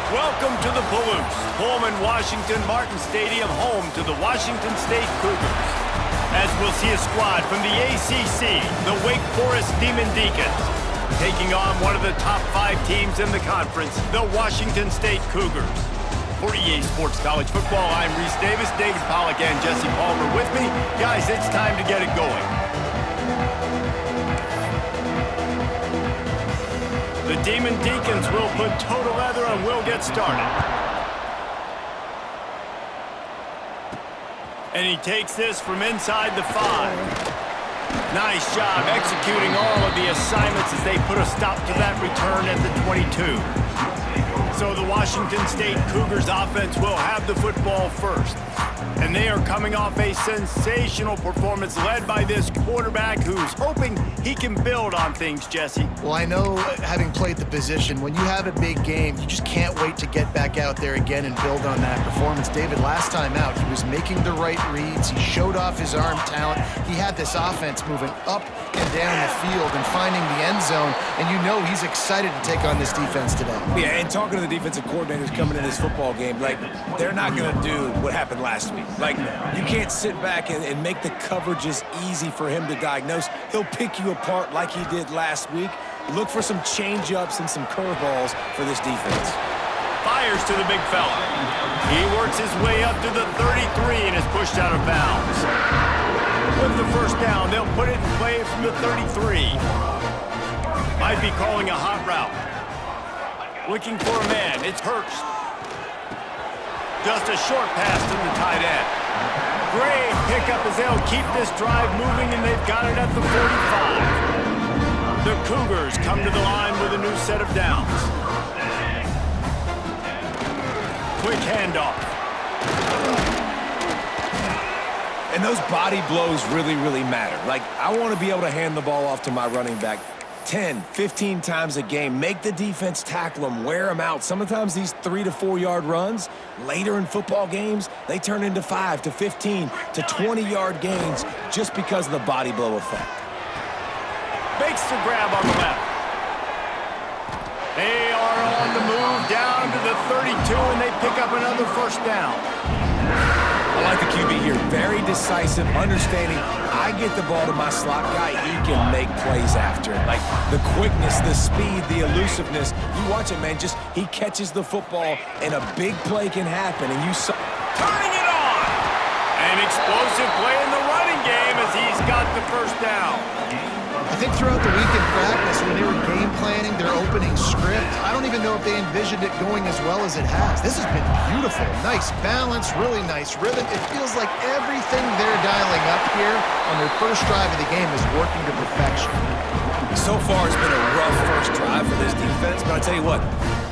Welcome to the Palouse, Pullman Washington Martin Stadium, home to the Washington State Cougars. As we'll see a squad from the ACC, the Wake Forest Demon Deacons, taking on one of the top 5 teams in the conference, the Washington State Cougars. For EA Sports College Football, I'm Reese Davis, David Pollack, and Jesse Palmer with me. Guys, it's time to get it going. The Demon Deacons will put total leather and we'll get started. And he takes this from inside the 5. Nice job executing all of the assignments as they put a stop to that return at the 22. So the Washington State Cougars offense will have the football first. And they are coming off a sensational performance led by this quarterback who's hoping he can build on things, Jesse. Well, I know, having played the position, when you have a big game, you just can't wait to get back out there again and build on that performance. David, last time out, he was making the right reads. He showed off his arm talent. He had this offense moving up and down the field and finding the end zone. And you know he's excited to take on this defense today. Yeah, and talking to the defensive coordinators coming in this football game, like, they're not going to do what happened last week. Like, you can't sit back and make the coverages easy for him to diagnose. He'll pick you apart like he did last week. Look for some change-ups and some curveballs for this defense. Fires to the big fella. He works his way up to the 33 and is pushed out of bounds. With the first down, they'll put it in play from the 33. Might be calling a hot route. Looking for a man. It's Hurst. Just a short pass to the tight end. Great pickup as they'll keep this drive moving, and they've got it at the 45. The Cougars come to the line with a new set of downs. Quick handoff. And those body blows really, really matter. Like, I want to be able to hand the ball off to my running back 10, 15 times a game. Make the defense tackle them, wear them out. Sometimes these 3 to 4 yard runs, later in football games, they turn into 5 to 15 to 20 yard gains just because of the body blow effect. Makes the grab on the left. They are on the move down to the 32, and they pick up another first down. I like the QB here. Very decisive, understanding. I get the ball to my slot guy, he can make plays after it. Like the quickness, the speed, the elusiveness. You watch it, man. Just he catches the football, and a big play can happen. And you saw turning it on. An explosive play in the running game as he's got the first down. I think throughout the week in practice, when they were game planning their opening script, I don't even know if they envisioned it going as well as it has. This has been beautiful. Nice balance, really nice rhythm. It feels like everything they're dialing up here on their first drive of the game is working to perfection. So far, it's been a rough first drive for this defense, but I tell you what,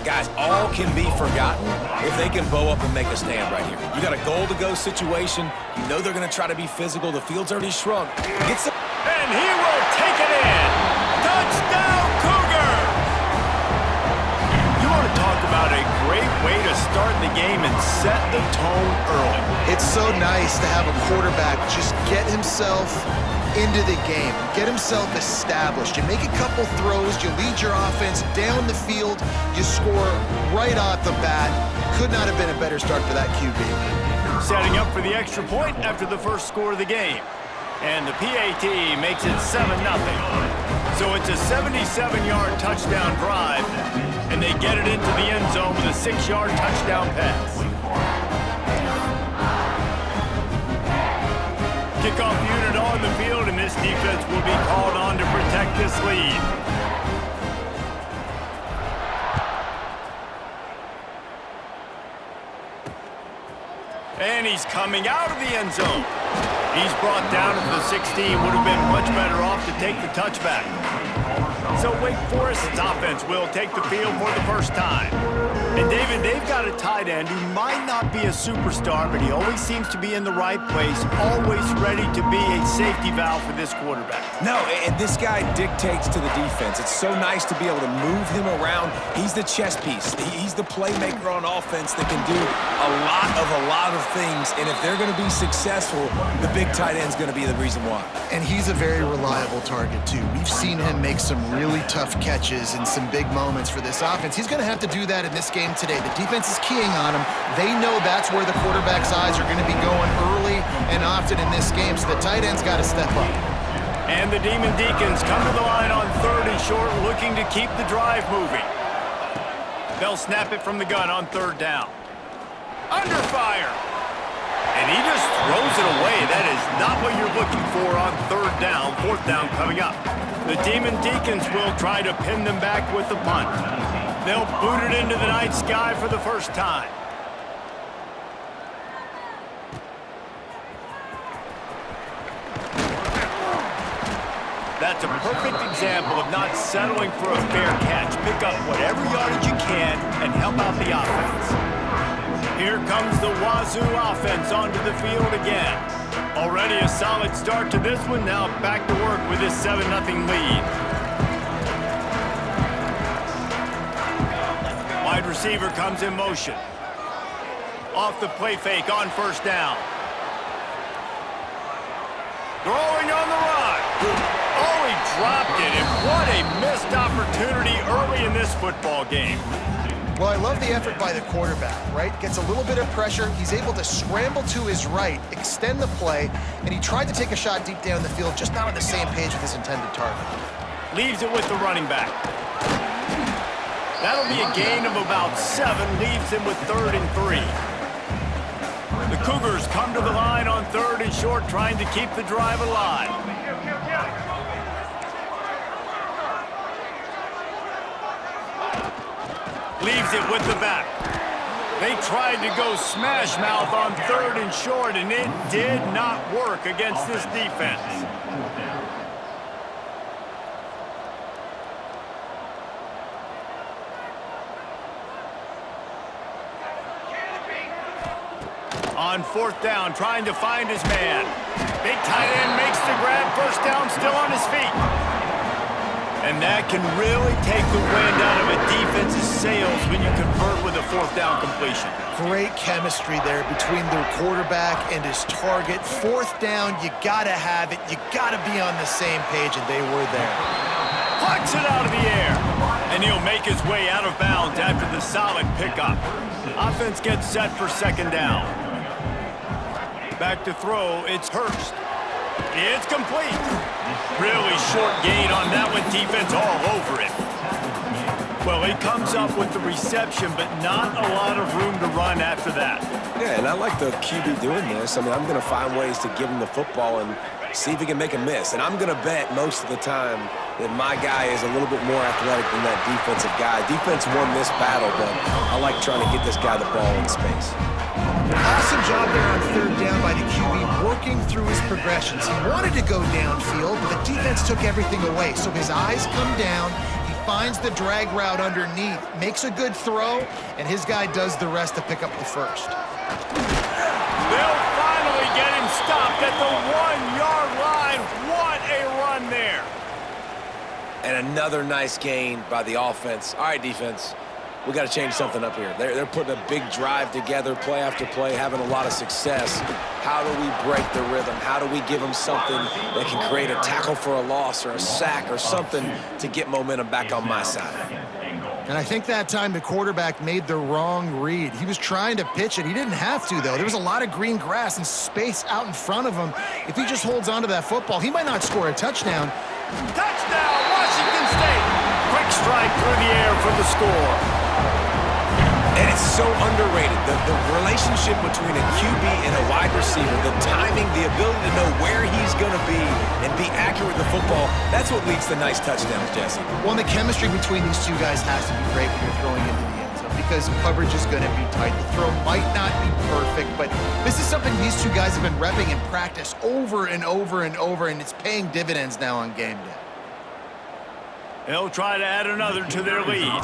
guys, all can be forgotten if they can bow up and make a stand right here. You got a goal-to-go situation. You know they're going to try to be physical. The field's already shrunk. Get some... And he will take it in. Touchdown, Cougars! You want to talk about a great way to start the game and set the tone early. It's so nice to have a quarterback just get himself into the game, get himself established. You make a couple throws, you lead your offense down the field, you score right off the bat. Could not have been a better start for that QB. Setting up for the extra point after the first score of the game. And the PAT makes it 7-0. So it's a 77-yard touchdown drive, and they get it into the end zone with a 6-yard touchdown pass. Kickoff unit on the field, and this defense will be called on to protect this lead. And he's coming out of the end zone. He's brought down to the 16. Would have been much better off to take the touchback. So Wake Forest's offense will take the field for the first time. And David, they've got a tight end who might not be a superstar, but he always seems to be in the right place, always ready to be a safety valve for this quarterback. No, and this guy dictates to the defense. It's so nice to be able to move him around. He's the chess piece. He's the playmaker on offense that can do a lot of things. And if they're going to be successful, the big tight end's going to be the reason why. And he's a very reliable target, too. We've seen him make some really really tough catches in some big moments for this offense. He's going to have to do that in this game today. The defense is keying on him. They know that's where the quarterback's eyes are going to be going early and often in this game, so the tight end's got to step up. And the Demon Deacons come to the line on 3rd and short, looking to keep the drive moving. They'll snap it from the gun on 3rd down. Under fire. And he just throws it away. That is not what you're looking for on 3rd down. 4th down coming up. The Demon Deacons will try to pin them back with the punt. They'll boot it into the night sky for the first time. That's a perfect example of not settling for a fair catch. Pick up whatever yardage you can and help out the offense. Here comes the Wazoo offense onto the field again. Already a solid start to this one. Now back to work with this 7-0 lead. Wide receiver comes in motion. Off the play fake on 1st down. Throwing on the run. Oh, he dropped it, and what a missed opportunity early in this football game. Well, I love the effort by the quarterback, right? Gets a little bit of pressure. He's able to scramble to his right, extend the play, and he tried to take a shot deep down the field, just not on the same page with his intended target. Leaves it with the running back. That'll be a gain of about 7, leaves him with 3rd and 3. The Cougars come to the line on 3rd and short, trying to keep the drive alive. Leaves it with the back. They tried to go smash mouth on 3rd and short, and it did not work against this defense. On 4th down, trying to find his man. Big tight end makes the grab. 1st down, still on his feet. And that can really take the wind out of a defense's sails when you convert with a 4th down completion. Great chemistry there between the quarterback and his target. 4th down, you gotta have it. You gotta be on the same page, and they were there. Plucks it out of the air. And he'll make his way out of bounds after the solid pickup. Offense gets set for 2nd down. Back to throw, it's Hurst. It's complete. Really short gain on that one, defense all over it. Well, he comes up with the reception, but not a lot of room to run after that. Yeah, and I like the QB doing this. I mean, I'm going to find ways to give him the football and see if he can make a miss. And I'm going to bet most of the time that my guy is a little bit more athletic than that defensive guy. Defense won this battle, but I like trying to get this guy the ball in space. Awesome job there on 3rd down by the QB, working through his progressions. He wanted to go downfield, but the defense took everything away. So his eyes come down, he finds the drag route underneath, makes a good throw, and his guy does the rest to pick up the 1st. They'll finally get him stopped at the 1-yard line. What a run there. And another nice gain by the offense. All right, defense. We got to change something up here. They're putting a big drive together, play after play, having a lot of success. How do we break the rhythm? How do we give them something that can create a tackle for a loss or a sack or something to get momentum back on my side? And I think that time the quarterback made the wrong read. He was trying to pitch it. He didn't have to, though. There was a lot of green grass and space out in front of him. If he just holds on to that football, he might not score a touchdown. Touchdown, Washington State. Quick strike through the air for the score. And it's so underrated. The relationship between a QB and a wide receiver, the timing, the ability to know where he's going to be and be accurate with the football, that's what leads to nice touchdowns, Jesse. Well, the chemistry between these two guys has to be great when you're throwing into the end zone because coverage is going to be tight. The throw might not be perfect, but this is something these two guys have been repping in practice over and over and over, and it's paying dividends now on game day. They'll try to add another to their lead.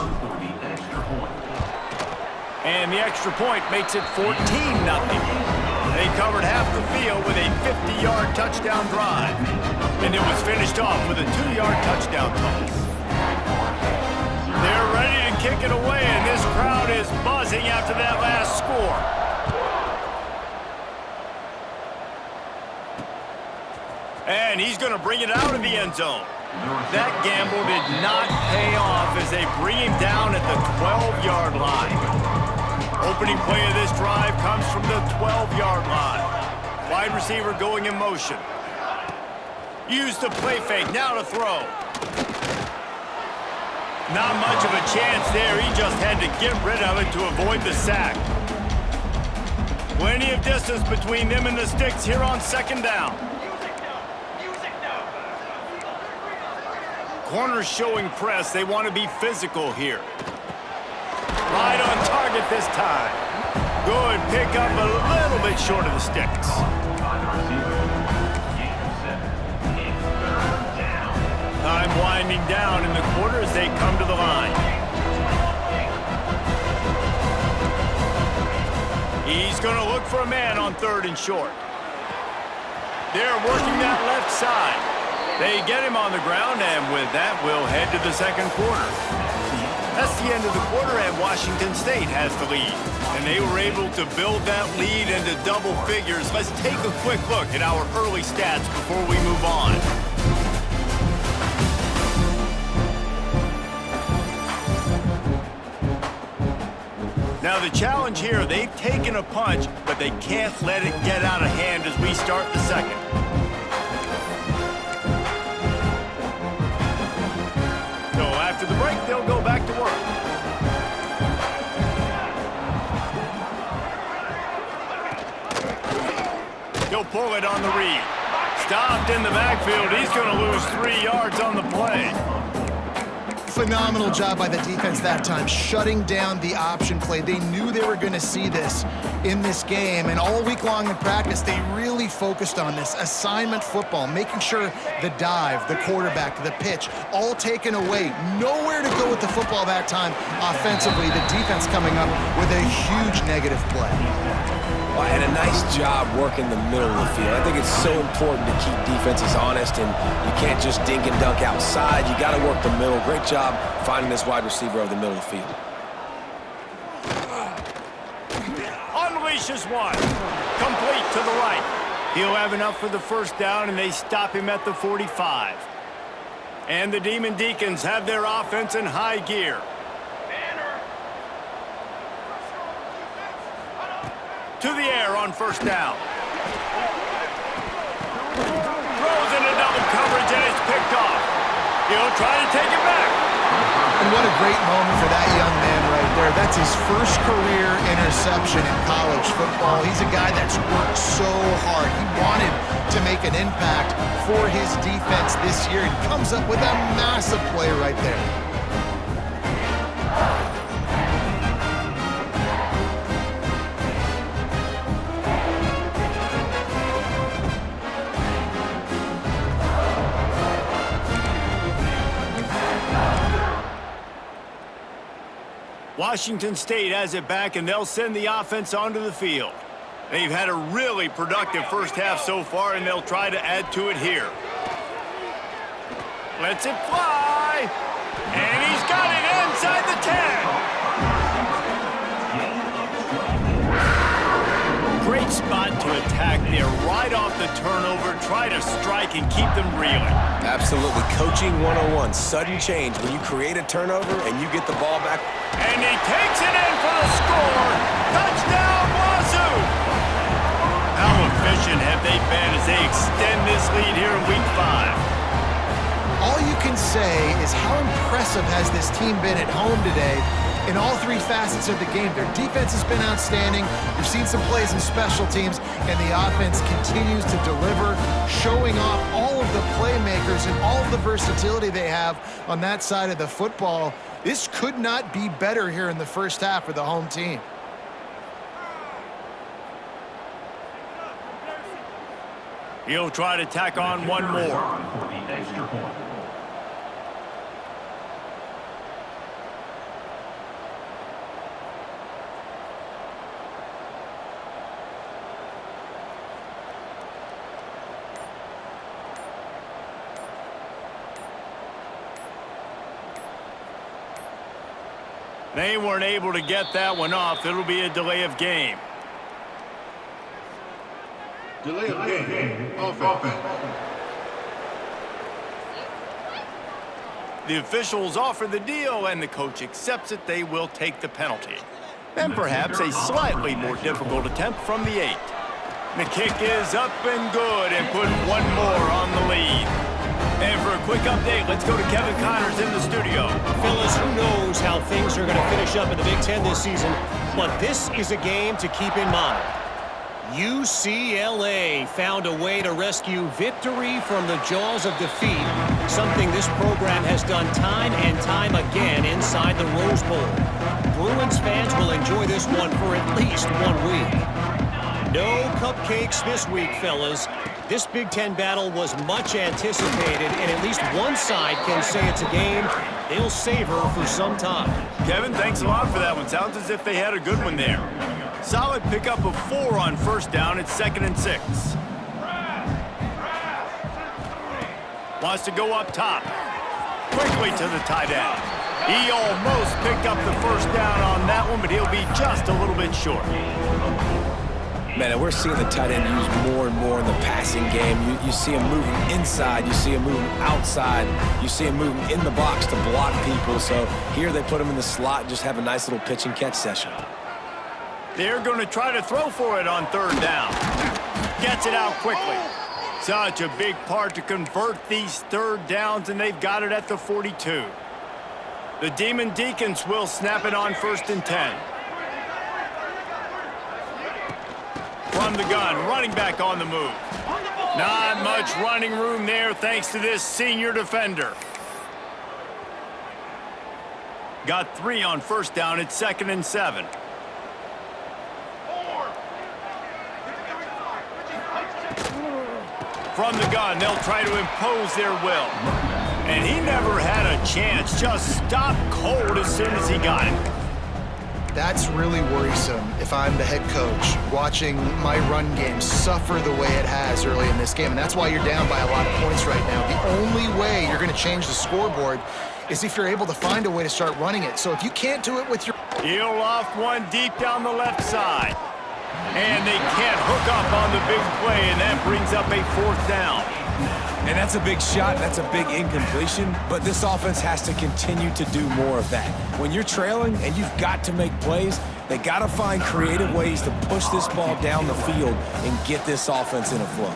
And the extra point makes it 14-0. They covered half the field with a 50-yard touchdown drive. And it was finished off with a 2-yard touchdown toss. They're ready to kick it away, and this crowd is buzzing after that last score. And he's going to bring it out of the end zone. That gamble did not pay off as they bring him down at the 12-yard line. Opening play of this drive comes from the 12-yard line. Wide receiver going in motion. Use the play fake, now to throw. Not much of a chance there. He just had to get rid of it to avoid the sack. Plenty of distance between them and the sticks here on second down. Corners showing press. They want to be physical here. Right on target this time. Good pickup, a little bit short of the sticks. Time winding down in the quarter as they come to the line. He's going to look for a man on 3rd and short. They're working that left side. They get him on the ground, and with that, we'll head to the second quarter. That's the end of the quarter, and Washington State has the lead. And they were able to build that lead into double figures. Let's take a quick look at our early stats before we move on. Now the challenge here, they've taken a punch, but they can't let it get out of hand as we start the second. So after the break, they'll go back to work. He'll pull it on the read. Stopped in the backfield. He's going to lose 3 yards on the play. Phenomenal job by the defense that time, shutting down the option play. They knew they were going to see this in this game, and all week long in practice, they really focused on this assignment football, making sure the dive, the quarterback, the pitch, all taken away. Nowhere to go with the football that time offensively. The defense coming up with a huge negative play. Well, and a nice job working the middle of the field. I think it's so important to keep defenses honest, and you can't just dink and dunk outside. You got to work the middle. Great job finding this wide receiver over the middle of the field. Unleashes one. Complete to the right. He'll have enough for the first down, and they stop him at the 45. And the Demon Deacons have their offense in high gear. To the air on first down. Throws into double coverage, and it's picked off. He'll try to take it back. And what a great moment for that young man right there. That's his first career interception in college football. He's a guy that's worked so hard. He wanted to make an impact for his defense this year and comes up with a massive play right there. Washington State has it back, and they'll send the offense onto the field. They've had a really productive first half so far, and they'll try to add to it here. Lets it fly, and he's got it inside the 10. Great spot to attack there, right off the turnover. Try to strike and keep them reeling. Absolutely. Coaching 101. Sudden change. When you create a turnover and you get the ball back. And he takes it in for the score. Touchdown, Wazoo! How efficient have they been as they extend this lead here in Week 5? All you can say is how impressive has this team been at home today in all 3 facets of the game. Their defense has been outstanding. We've seen some plays in special teams, and the offense continues to deliver, showing off all of the playmakers and all of the versatility they have on that side of the football. This could not be better here in the first half for the home team. He'll try to tack on one more. They weren't able to get that one off. It'll be a delay of game. Delay of game. Offense. The officials offer the deal, and the coach accepts it. They will take the penalty. And perhaps a slightly more difficult attempt from the 8. The kick is up and good, and put one more on the lead. And for a quick update, let's go to Kevin Connors in the studio. Fellas, who knows how things are going to finish up in the Big Ten this season, but this is a game to keep in mind. UCLA found a way to rescue victory from the jaws of defeat, something this program has done time and time again inside the Rose Bowl. Bruins fans will enjoy this one for at least 1 week. No cupcakes this week, fellas. This Big Ten battle was much anticipated, and at least one side can say it's a game they'll savor for some time. Kevin, thanks a lot for that one. Sounds as if they had a good one there. Solid pickup of 4 on first down. It's 2nd and 6. Wants to go up top. Quickly to the tight end. He almost picked up the first down on that one, but he'll be just a little bit short. Man, and we're seeing the tight end used more and more in the passing game. You see him moving inside. You see him moving outside. You see him moving in the box to block people. So here they put him in the slot and just have a nice little pitch and catch session. They're going to try to throw for it on 3rd down. Gets it out quickly. Such a big part to convert these 3rd downs, and they've got it at the 42. The Demon Deacons will snap it on 1st and 10. From the gun, running back on the move. Not much running room there thanks to this senior defender. Got 3 on first down. It's 2nd and 7. From the gun, they'll try to impose their will. And he never had a chance. Just stopped cold as soon as he got it. That's really worrisome if I'm the head coach, watching my run game suffer the way it has early in this game. And that's why you're down by a lot of points right now. The only way you're going to change the scoreboard is if you're able to find a way to start running it. So if you can't do it with your... He'll loft one deep down the left side. And they can't hook up on the big play, and that brings up a 4th down. And that's a big shot, that's a big incompletion, but this offense has to continue to do more of that. When you're trailing and you've got to make plays, they got to find creative ways to push this ball down the field and get this offense in a flow.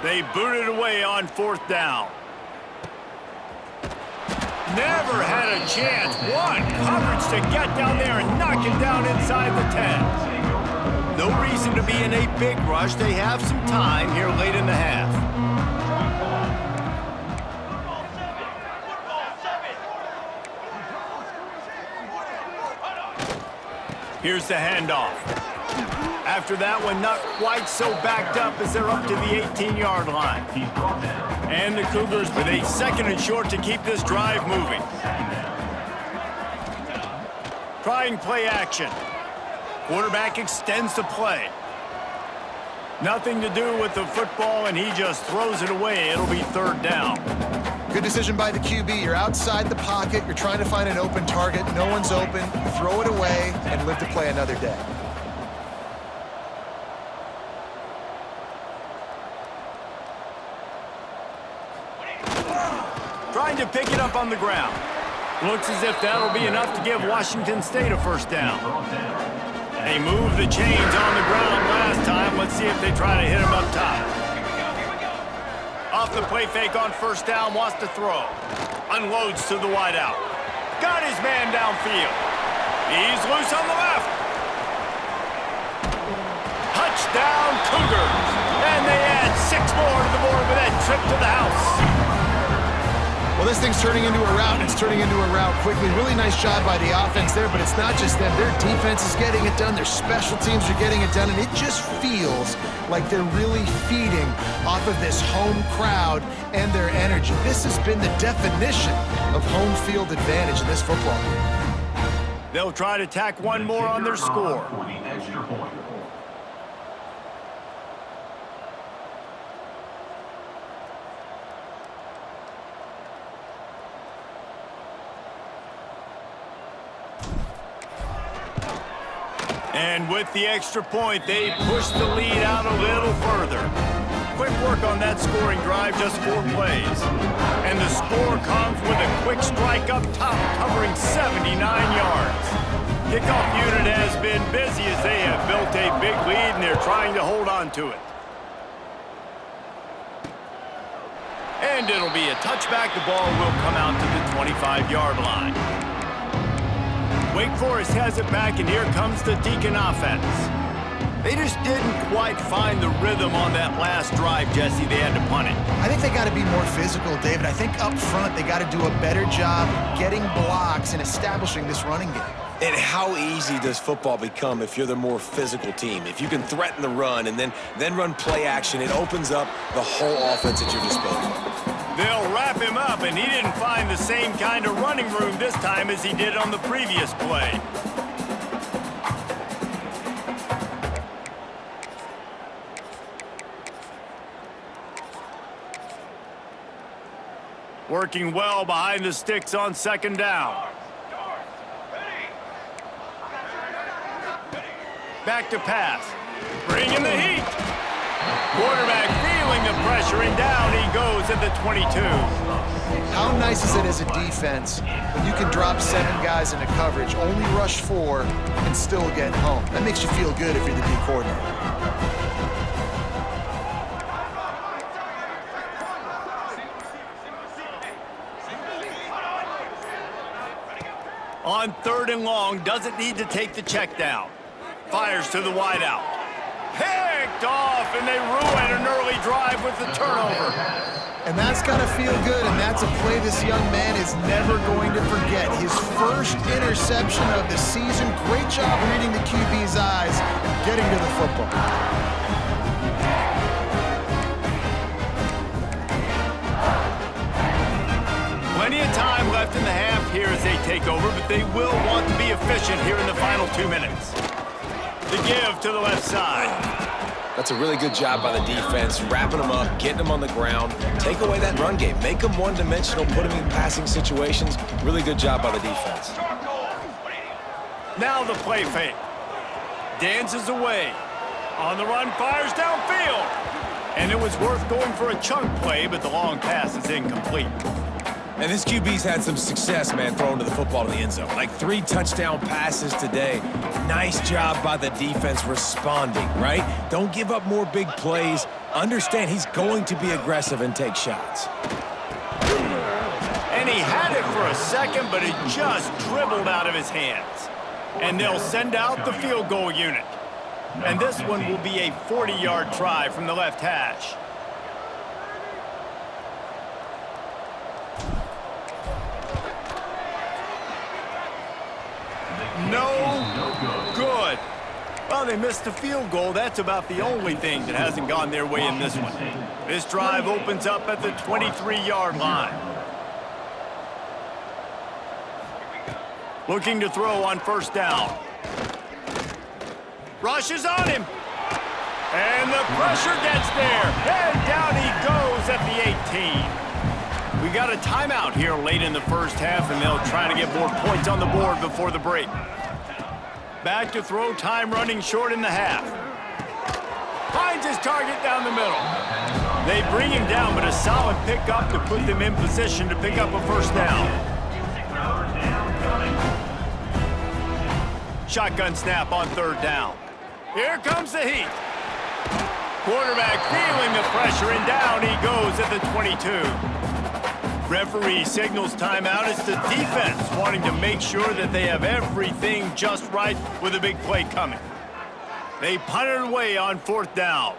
They boot it away on 4th down. Never had a chance. One coverage to get down there and knock it down inside the 10. No reason to be in a big rush. They have some time here late in the half. Here's the handoff. After that one, not quite so backed up as they're up to the 18-yard line. And the Cougars with a 2nd and short to keep this drive moving. Trying play action. Quarterback extends the play. Nothing to do with the football, and he just throws it away. It'll be 3rd down. Good decision by the QB. You're outside the pocket. You're trying to find an open target. No one's open. Throw it away and live to play another day. Trying to pick it up on the ground. Looks as if that'll be enough to give Washington State a 1st down. They moved the chains on the ground last time. Let's see if they try to hit him up top. Off the play fake on 1st down, wants to throw. Unloads to the wideout. Got his man downfield. He's loose on the left. Touchdown Cougars. And they add 6 more to the board with that trip to the house. Well, this thing's turning into a rout, and it's turning into a rout quickly. Really nice job by the offense there, but it's not just them. Their defense is getting it done. Their special teams are getting it done, and it just feels like they're really feeding off of this home crowd and their energy. This has been the definition of home field advantage in this football game. They'll try to tack one more on their score. And with the extra point, they push the lead out a little further. Quick work on that scoring drive, just 4 plays. And the score comes with a quick strike up top, covering 79 yards. Kickoff unit has been busy as they have built a big lead, and they're trying to hold on to it. And it'll be a touchback. The ball will come out to the 25-yard line. Wake Forest has it back, and here comes the Deacon offense. They just didn't quite find the rhythm on that last drive, Jesse. They had to punt it. I think they got to be more physical, David. I think up front they got to do a better job getting blocks and establishing this running game. And how easy does football become if you're the more physical team? If you can threaten the run and then run play action, it opens up the whole offense at your disposal. They'll wrap him up, and he didn't find the same kind of running room this time as he did on the previous play. Working well behind the sticks on second down. Back to pass. Bringing the heat. Quarterback feeling the pressure, and down he goes at the 22. How nice is it as a defense when you can drop 7 guys into coverage, only rush 4, and still get home? That makes you feel good if you're the D coordinator. On 3rd and long, doesn't need to take the check down. Fires to the wideout. Picked off, and they ruin an early drive with the turnover. And that's got to feel good, and that's a play this young man is never going to forget. His first interception of the season. Great job reading the QB's eyes and getting to the football. Plenty of time left in the half here as they take over, but they will want to be efficient here in the final 2 minutes. The give to the left side. That's a really good job by the defense, wrapping them up, getting them on the ground, take away that run game, make them one-dimensional, put them in passing situations. Really good job by the defense. Now the play fake. Dances away. On the run, fires downfield. And it was worth going for a chunk play, but the long pass is incomplete. And this QB's had some success, man, throwing to the football in the end zone. Like 3 touchdown passes today. Nice job by the defense responding, right? Don't give up more big plays. Understand he's going to be aggressive and take shots. And he had it for a second, but it just dribbled out of his hands. And they'll send out the field goal unit. And this one will be a 40-yard try from the left hash. No good. Well, they missed the field goal. That's about the only thing that hasn't gone their way in this one. This drive opens up at the 23-yard line. Looking to throw on 1st down. Rushes on him. And the pressure gets there. And down he goes at the 18. We got a timeout here late in the first half, and they'll try to get more points on the board before the break. Back to throw, time running short in the half. Finds his target down the middle. They bring him down, but a solid pickup to put them in position to pick up a 1st down. Shotgun snap on 3rd down. Here comes the heat. Quarterback feeling the pressure, and down he goes at the 22. Referee signals timeout. It's the defense wanting to make sure that they have everything just right with a big play coming. They punt it away on 4th down.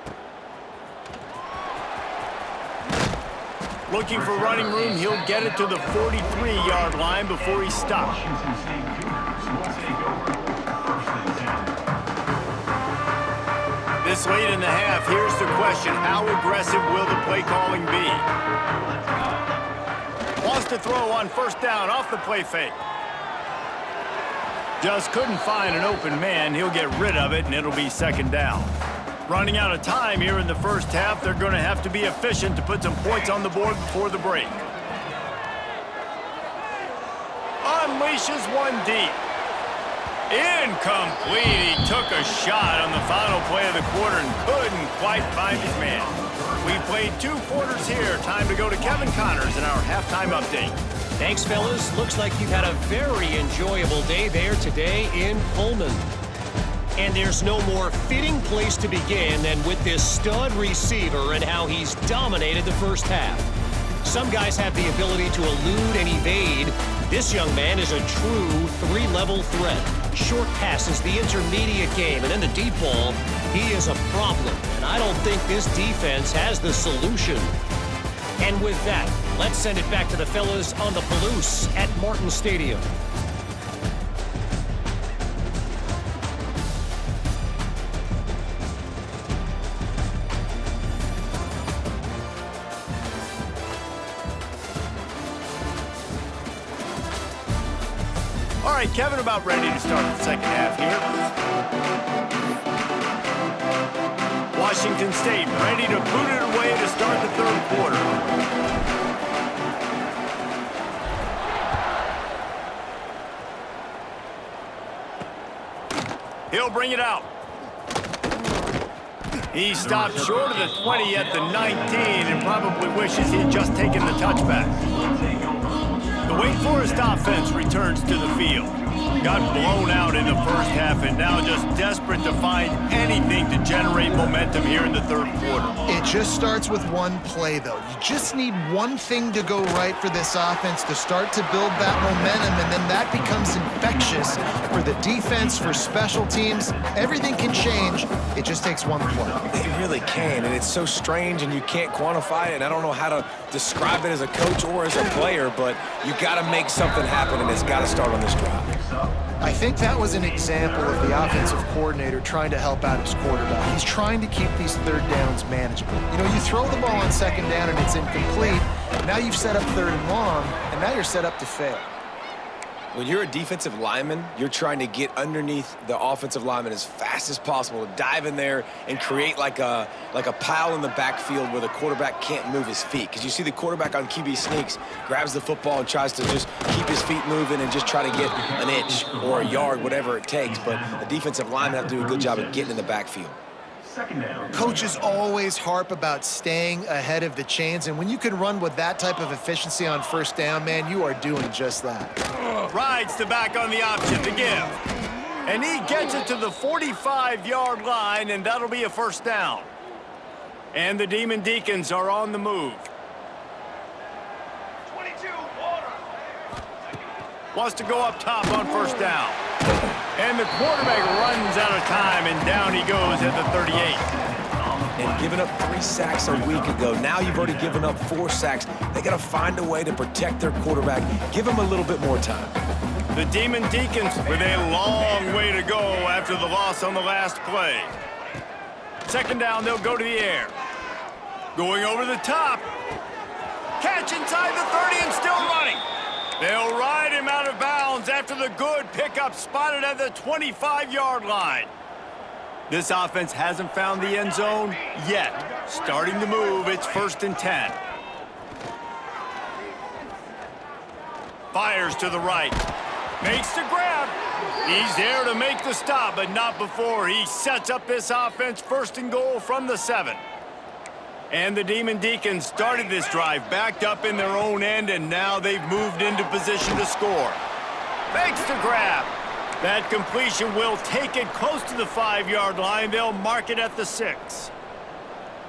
Looking for running room. He'll get it to the 43-yard line before he stops. This late in the half, here's the question. How aggressive will the play calling be? Wants to throw on 1st down off the play fake. Just couldn't find an open man. He'll get rid of it, and it'll be 2nd down. Running out of time here in the first half. They're going to have to be efficient to put some points on the board before the break. Unleashes one deep. Incomplete. He took a shot on the final play of the quarter and couldn't quite find his man. we've played 2 quarters here. Time to go to Kevin Connors in our halftime update. Thanks, fellas. Looks like you've had a very enjoyable day there today in Pullman. And there's no more fitting place to begin than with this stud receiver and how he's dominated the first half. Some guys have the ability to elude and evade. This young man is a true 3-level threat. Short passes, the intermediate game, and then the deep ball. He is a problem, and I don't think this defense has the solution. And with that, let's send it back to the fellas on the Palouse at Martin Stadium. All right, Kevin, about ready to start the second half here. Washington State ready to boot it away to start the third quarter. He'll bring it out. He stopped short of the 20 at the 19 and probably wishes he'd just taken the touchback. The Wake Forest offense returns to the field. Got blown out in the first half and now just desperate to find anything to generate momentum here in the third quarter. It just starts with one play, though. You just need one thing to go right for this offense to start to build that momentum, and then that becomes infectious for the defense, for special teams. Everything can change. It just takes one play. It really can, and it's so strange, and you can't quantify it. I don't know how to describe it as a coach or as a player, but you got to make something happen, and it's got to start on this drive. I think that was an example of the offensive coordinator trying to help out his quarterback. He's trying to keep these third downs manageable. You know, you throw the ball on second down and it's incomplete. Now you've set up third and long, and now you're set up to fail. When you're a defensive lineman, you're trying to get underneath the offensive lineman as fast as possible, to dive in there and create like a pile in the backfield where the quarterback can't move his feet. Because you see the quarterback on QB sneaks, grabs the football and tries to just keep his feet moving and just try to get an inch or a yard, whatever it takes. But the defensive lineman have to do a good job of getting in the backfield. Coaches always harp about staying ahead of the chains, and when you can run with that type of efficiency on first down, man, you are doing just that. Rides the back on the option to give. And he gets it to the 45-yard line, and that'll be a first down. And the Demon Deacons are on the move. 22, wants to go up top on first down. And the quarterback runs out of time, and down he goes at the 38. And giving up 3 sacks a week ago. Now you've already given up 4 sacks. They got to find a way to protect their quarterback. Give him a little bit more time. The Demon Deacons with a long way to go after the loss on the last play. Second down, they'll go to the air. Going over the top. Catch inside the 30 and still running. They'll ride him out of bounds after the good pickup spotted at the 25-yard line. This offense hasn't found the end zone yet. Starting to move, it's 1st and 10. Fires to the right. Makes the grab. He's there to make the stop, but not before he sets up this offense 1st and goal from the 7. And the Demon Deacons started this drive backed up in their own end, and now they've moved into position to score. Makes the grab. That completion will take it close to the 5-yard line. They'll mark it at the 6.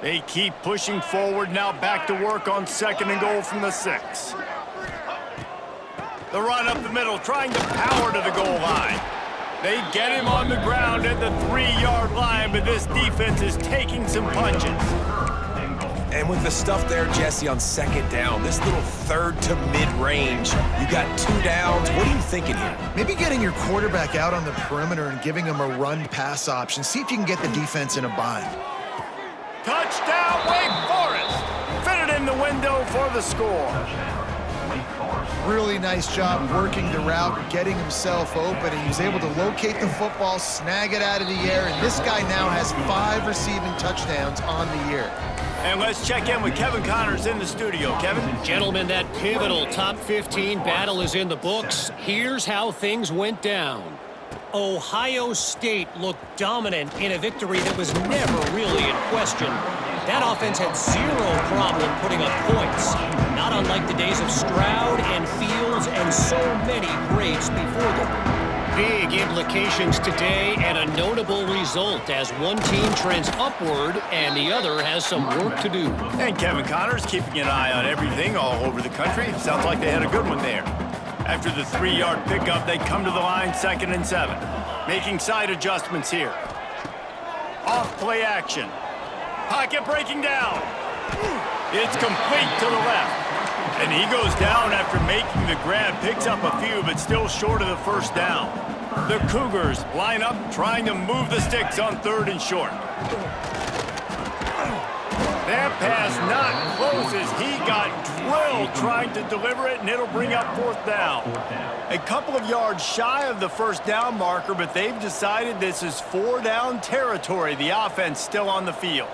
They keep pushing forward, now back to work on 2nd and goal from the 6. The run up the middle, trying to power to the goal line. They get him on the ground at the 3-yard line, but this defense is taking some punches. And with the stuff there, Jesse, on 2nd down, this little 3rd to mid-range, you got 2 downs. What are you thinking here? Maybe getting your quarterback out on the perimeter and giving him a run-pass option. See if you can get the defense in a bind. Touchdown, Wake Forest! Fitted in the window for the score. Really nice job working the route and getting himself open. And he was able to locate the football, snag it out of the air, and this guy now has 5 receiving touchdowns on the year. And let's check in with Kevin Connors in the studio. Kevin? Gentlemen, that pivotal top 15 battle is in the books. Here's how things went down. Ohio State looked dominant in a victory that was never really in question. That offense had zero problem putting up points, not unlike the days of Stroud and Fields and so many greats before them. Big implications today and a notable result as one team trends upward and the other has some work to do. And Kevin Connors keeping an eye on everything all over the country. Sounds like they had a good one there. After the 3-yard pickup, they come to the line 2nd and 7. Making side adjustments here. Off play action. Pocket breaking down. It's complete to the left. And he goes down after making the grab. Picks up a few, but still short of the first down. The Cougars line up, trying to move the sticks on 3rd and short. That pass not close as he got drilled trying to deliver it, and it'll bring up 4th down. A couple of yards shy of the first down marker, but they've decided this is 4-down territory. The offense still on the field.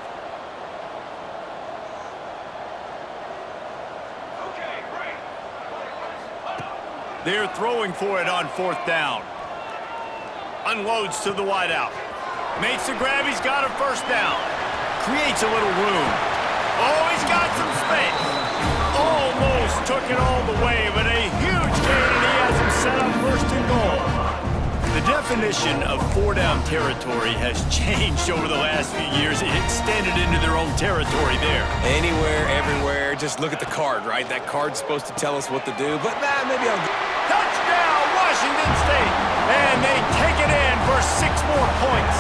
They're throwing for it on 4th down. Unloads to the wideout. Makes the grab. He's got a first down. Creates a little room. Oh, he's got some space. Almost took it all the way, but a huge gain, and he has him set up 1st and goal. The definition of 4-down territory has changed over the last few years. It extended into their own territory there. Anywhere, everywhere, just look at the card, right? That card's supposed to tell us what to do, but maybe I'll... Touchdown, Washington State! And they take it in for 6 more points.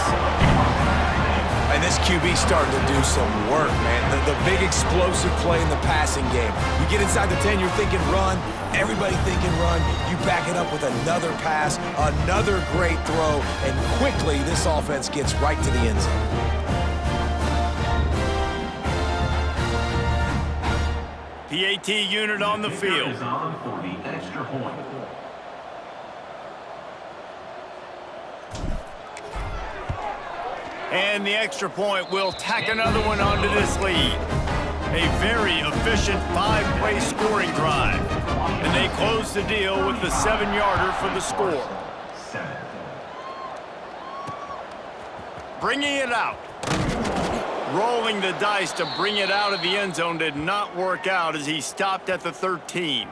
And this QB starting to do some work, man. The big explosive play in the passing game. You get inside the 10, you're thinking run. Everybody thinking run. You back it up with another pass, another great throw, and quickly this offense gets right to the end zone. PAT unit on the field. And the extra point will tack another one onto this lead. A very efficient 5-play scoring drive. And they close the deal with the 7-yarder for the score. Bringing it out. Rolling the dice to bring it out of the end zone did not work out as he stopped at the 13.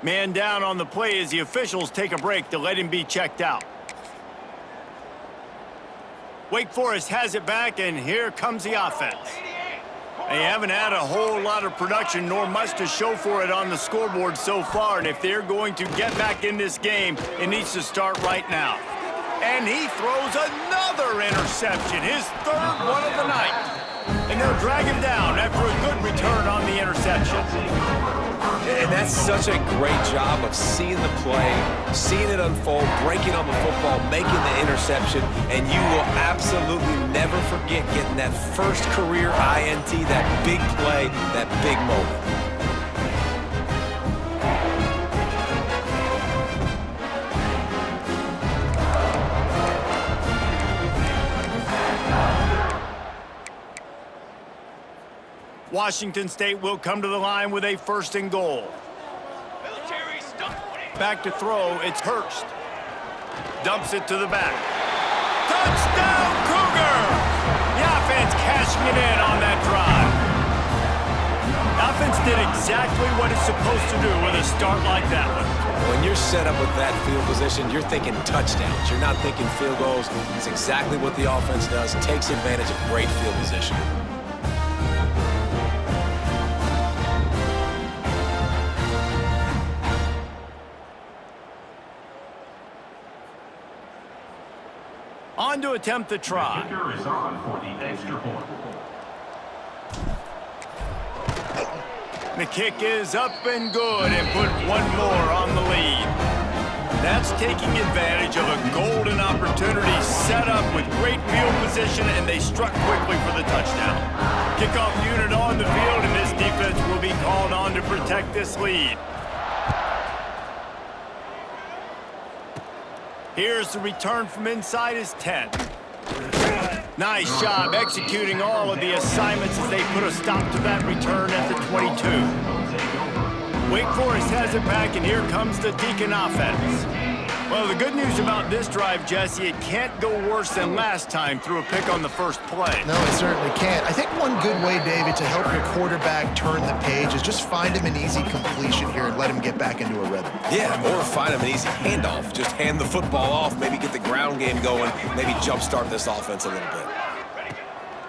Man down on the play as the officials take a break to let him be checked out. Wake Forest has it back, and here comes the offense. They haven't had a whole lot of production, nor much to show for it on the scoreboard so far, and if they're going to get back in this game, it needs to start right now. And he throws another interception, his 3rd one of the night. And they'll drag him down after a good return on the interception. And that's such a great job of seeing the play, seeing it unfold, breaking on the football, making the interception, and you will absolutely never forget getting that first career INT, that big play, that big moment. Washington State will come to the line with a 1st and goal. Back to throw, it's Hurst. Dumps it to the back. Touchdown, Cougar! The offense cashing it in on that drive. The offense did exactly what it's supposed to do with a start like that one. When you're set up with that field position, you're thinking touchdowns. You're not thinking field goals. It's exactly what the offense does, takes advantage of great field position. On to attempt the try. The kicker is on for the extra point. The kick is up and good and put one more on the lead. That's taking advantage of a golden opportunity set up with great field position, and they struck quickly for the touchdown. Kickoff unit on the field, and this defense will be called on to protect this lead. Here's the return from inside his 10. Nice job executing all of the assignments as they put a stop to that return at the 22. Wake Forest has it back, and here comes the Deacon offense. Well, the good news about this drive, Jesse, it can't go worse than last time through a pick on the first play. No, it certainly can't. I think one good way, David, to help your quarterback turn the page is just find him an easy completion here and let him get back into a rhythm. Yeah, or find him an easy handoff. Just hand the football off, maybe get the ground game going, maybe jumpstart this offense a little bit.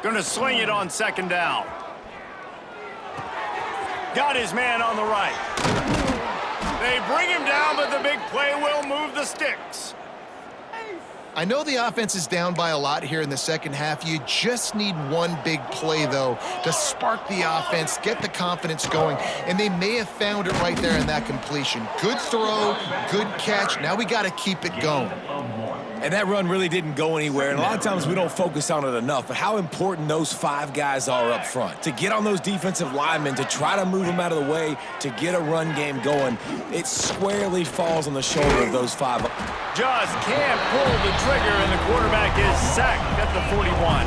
Gonna swing it on second down. Got his man on the right. They bring him down, but the big play will move the sticks. I know the offense is down by a lot here in the second half. You just need one big play, though, to spark the offense, get the confidence going, and they may have found it right there in that completion. Good throw, good catch. Now we got to keep it going. And that run really didn't go anywhere, and a lot of times we don't focus on it enough, but how important those 5 guys are up front. To get on those defensive linemen, to try to move them out of the way, to get a run game going, it squarely falls on the shoulder of those 5. Just can't pull the trigger, and the quarterback is sacked at the 41.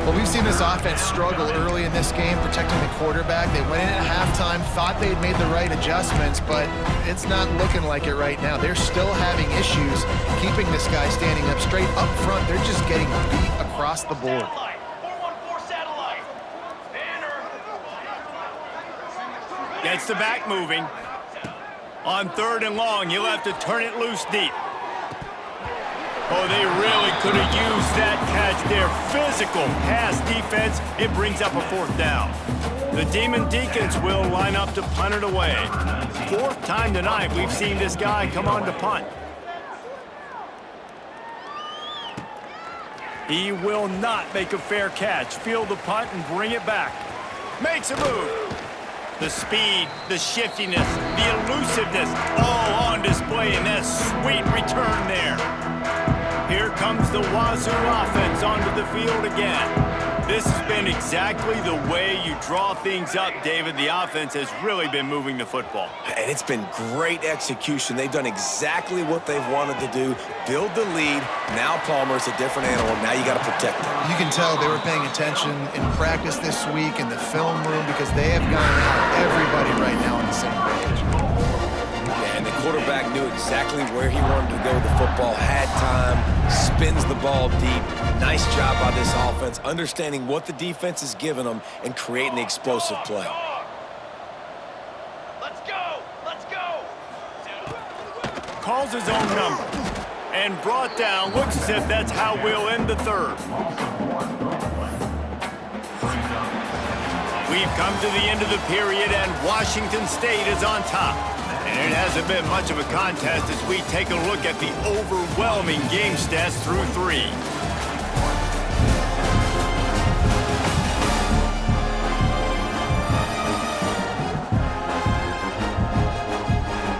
Well, we've seen this offense struggle early in this game protecting the quarterback. They went in at halftime, thought they had made the right adjustments, but it's not looking like it right now. They're still having issues keeping this guy standing up straight up front. They're just getting beat across the board. 414 satellite. Gets the back moving. On third and long, he'll have to turn it loose deep. Oh, they really could have used that catch there. Physical pass defense. It brings up a fourth down. The Demon Deacons will line up to punt it away. 4th time tonight we've seen this guy come on to punt. He will not make a fair catch. Field the punt and bring it back. Makes a move. The speed, the shiftiness, the elusiveness, all on display in that sweet return there. Here comes the Wazoo offense onto the field again. This has been exactly the way you draw things up, David. The offense has really been moving the football. And it's been great execution. They've done exactly what they've wanted to do. Build the lead. Now Palmer's a different animal. Now you got to protect him. You can tell they were paying attention in practice this week in the film room because they have gone out, everybody right now on the same page. And the quarterback knew exactly where he wanted to go with the football, had time, spins the ball deep. Nice job by this offense, understanding what the defense is giving them and creating the explosive play. Let's go! Let's go! Calls his own number and brought down. Looks as if that's how we'll end the third. We've come to the end of the period, and Washington State is on top. And it hasn't been much of a contest as we take a look at the overwhelming game stats through 3.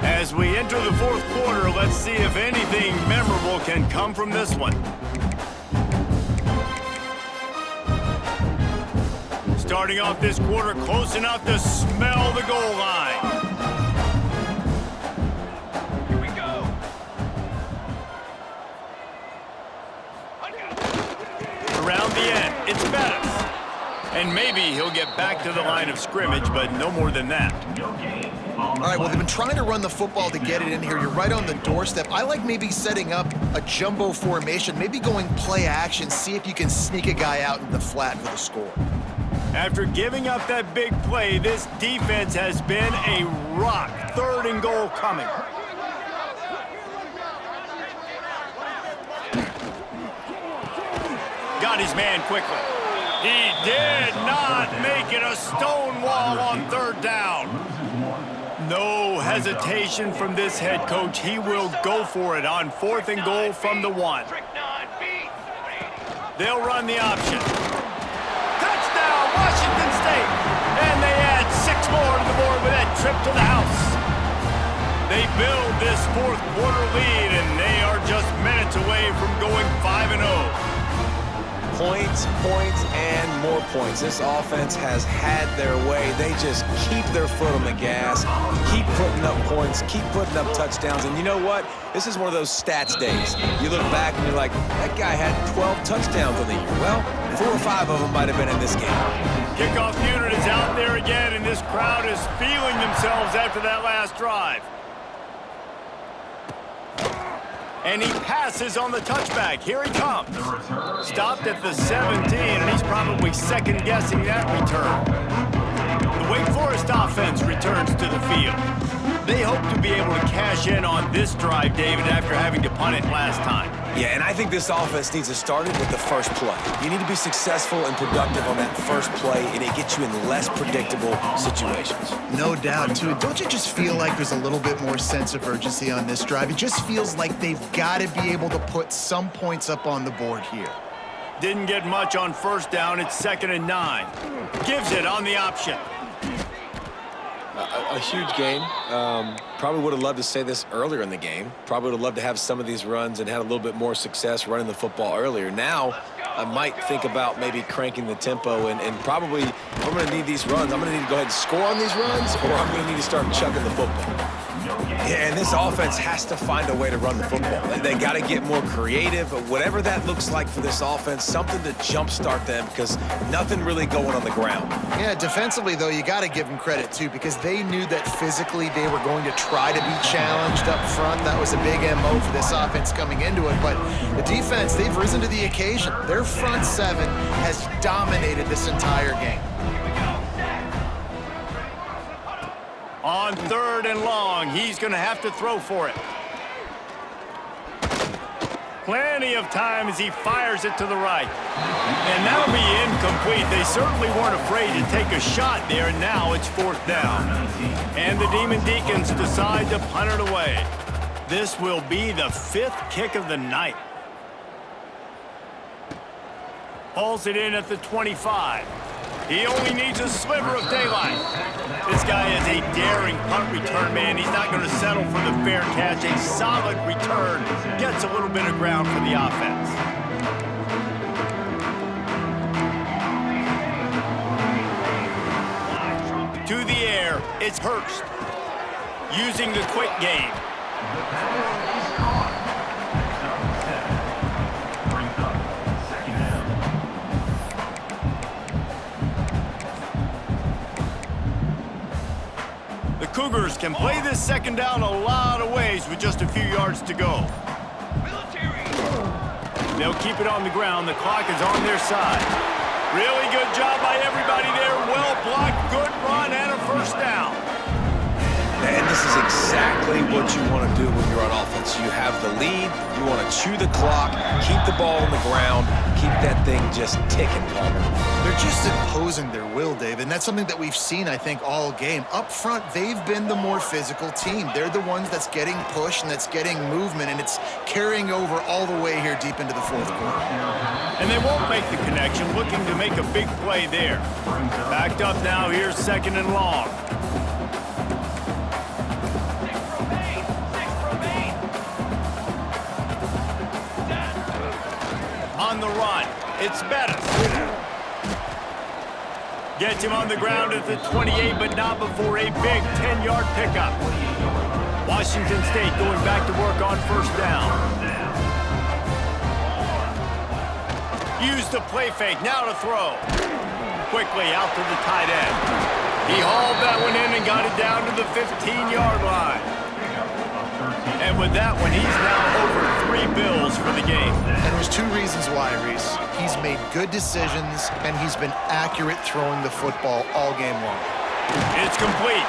As we enter the 4th quarter, let's see if anything memorable can come from this one. Starting off this quarter close enough to smell the goal line. Here we go! Around the end, it's Bettis. And maybe he'll get back to the line of scrimmage, but no more than that. All right, well, they've been trying to run the football to get it in here. You're right on the doorstep. I like maybe setting up a jumbo formation, maybe going play action, see if you can sneak a guy out in the flat for the score. After giving up that big play, this defense has been a rock. 3rd and goal coming. Got his man quickly. He did not make it a stone wall on 3rd down. No hesitation from this head coach. He will go for it on 4th and goal from the 1. They'll run the option. Touchdown, Washington State. And they add 6 more to the board with that trip to the house. They build this 4th quarter lead, and they are just minutes away from going 5-0. Points, points, and more points. This offense has had their way. They just keep their foot on the gas, keep putting up points, keep putting up touchdowns. And you know what? This is one of those stats days. You look back and you're like, that guy had 12 touchdowns in the year. Well, 4 or 5 of them might have been in this game. Kickoff unit is out there again, and this crowd is feeling themselves after that last drive. And he passes on the touchback. Here he comes. Stopped at the 17, and he's probably second-guessing that return. The Wake Forest offense returns to the field. They hope to be able to cash in on this drive, David, after having to punt it last time. Yeah, and I think this offense needs to start it with the first play. You need to be successful and productive on that first play, and it gets you in less predictable situations. No doubt, too. Don't you just feel like there's a little bit more sense of urgency on this drive? It just feels like they've got to be able to put some points up on the board here. Didn't get much on first down. It's 2nd and 9. Gives it on the option. A huge game. Probably would have loved to say this earlier in the game. Probably would have loved to have some of these runs and had a little bit more success running the football earlier. Now, I might think about maybe cranking the tempo and probably, if I'm going to need these runs, I'm going to need to go ahead and score on these runs, or I'm going to need to start chucking the football. Yeah, and this offense has to find a way to run the football. They got to get more creative, whatever that looks like for this offense, something to jumpstart them because nothing really going on the ground. Yeah, defensively, though, you got to give them credit, too, because they knew that physically they were going to try to be challenged up front. That was a big MO for this offense coming into it. But the defense, they've risen to the occasion. Their front seven has dominated this entire game. On 3rd and long, he's going to have to throw for it. Plenty of time as he fires it to the right. And that'll be incomplete. They certainly weren't afraid to take a shot there, and now it's 4th down. And the Demon Deacons decide to punt it away. This will be the 5th kick of the night. Hauls it in at the 25. He only needs a sliver of daylight. This guy is a daring punt return man. He's not going to settle for the fair catch. A solid return gets a little bit of ground for the offense. To the air, it's Hurst. Using the quick game. Cougars can play this 2nd down a lot of ways with just a few yards to go. They'll keep it on the ground. The clock is on their side. Really good job by everybody there. Well blocked, good run, and a 1st down. And this is exactly what you want to do when you're on offense. You have the lead, you want to chew the clock, keep the ball on the ground, keep that thing just ticking, Palmer. They're just imposing their will, Dave, and that's something that we've seen, I think, all game. Up front, they've been the more physical team. They're the ones that's getting pushed and that's getting movement, and it's carrying over all the way here deep into the 4th quarter. And they won't make the connection, looking to make a big play there. Backed up now, here's 2nd and long. On the run, it's Bettis. Gets him on the ground at the 28, but not before a big 10-yard pickup. Washington State going back to work on 1st down. Used the play fake, now to throw. Quickly out to the tight end. He hauled that one in and got it down to the 15-yard line. And with that one, he's now over 3 bills for the game. And there's 2 reasons why, Reese. He's made good decisions, and he's been accurate throwing the football all game long. It's complete.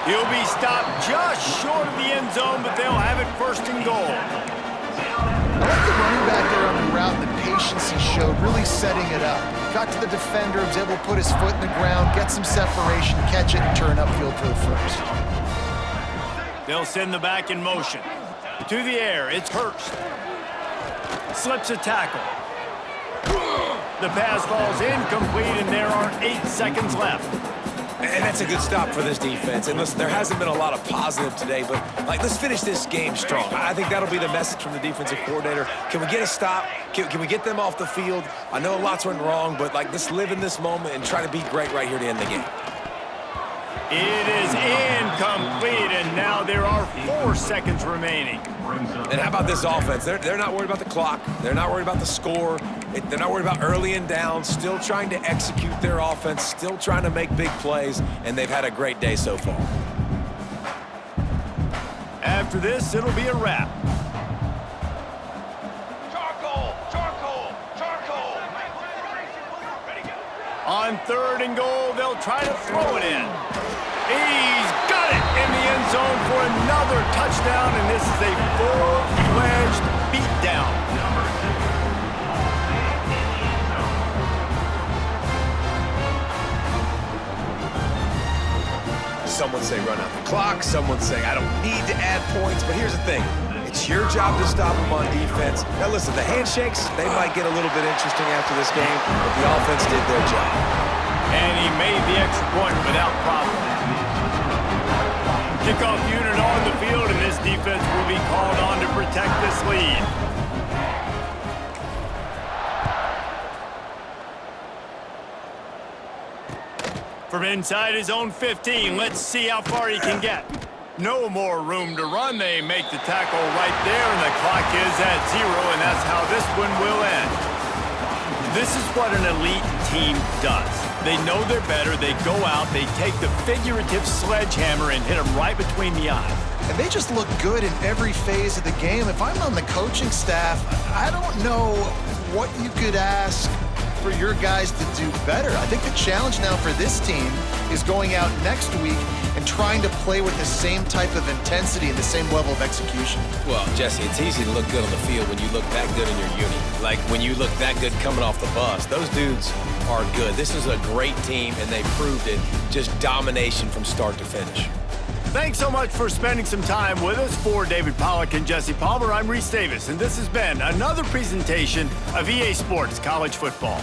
He'll be stopped just short of the end zone, but they'll have it 1st and goal. I like the running back there on the route, the patience he showed, really setting it up. Got to the defender, was able to put his foot in the ground, get some separation, catch it, and turn upfield for the 1st. They'll send the back in motion. To the air, it's Hurst. Slips a tackle. The pass falls incomplete, and there are 8 seconds left. And that's a good stop for this defense. And listen, there hasn't been a lot of positive today, but let's finish this game strong. I think that'll be the message from the defensive coordinator. Can we get a stop? Can we get them off the field? I know lots went wrong, but let's live in this moment and try to be great right here to end the game. It is incomplete, and now there are 4 seconds remaining. And how about this offense? They're not worried about the clock. They're not worried about the score. They're not worried about early and down. Still trying to execute their offense. Still trying to make big plays, and they've had a great day so far. After this, it'll be a wrap. On 3rd and goal, they'll try to throw it in. He's got it in the end zone for another touchdown, and this is a full-fledged beatdown. Some would say run out the clock. Some would say I don't need to add points. But here's the thing. It's your job to stop them on defense. Now, listen, the handshakes, they might get a little bit interesting after this game, but the offense did their job. And he made the extra point without problem. Kickoff unit on the field, and this defense will be called on to protect this lead. From inside his own 15, let's see how far he can get. No more room to run. They make the tackle right there, and the clock is at 0, and that's how this one will end. This is what an elite team does. They know they're better. They go out, they take the figurative sledgehammer and hit them right between the eyes. And they just look good in every phase of the game. If I'm on the coaching staff, I don't know what you could ask for your guys to do better. I think the challenge now for this team is going out next week and trying to play with the same type of intensity and the same level of execution. Well, Jesse, it's easy to look good on the field when you look that good in your uni. Like when you look that good coming off the bus. Those dudes are good. This is a great team, and they proved it. Just domination from start to finish. Thanks so much for spending some time with us. For David Pollack and Jesse Palmer, I'm Reese Davis, and this has been another presentation of EA Sports College Football.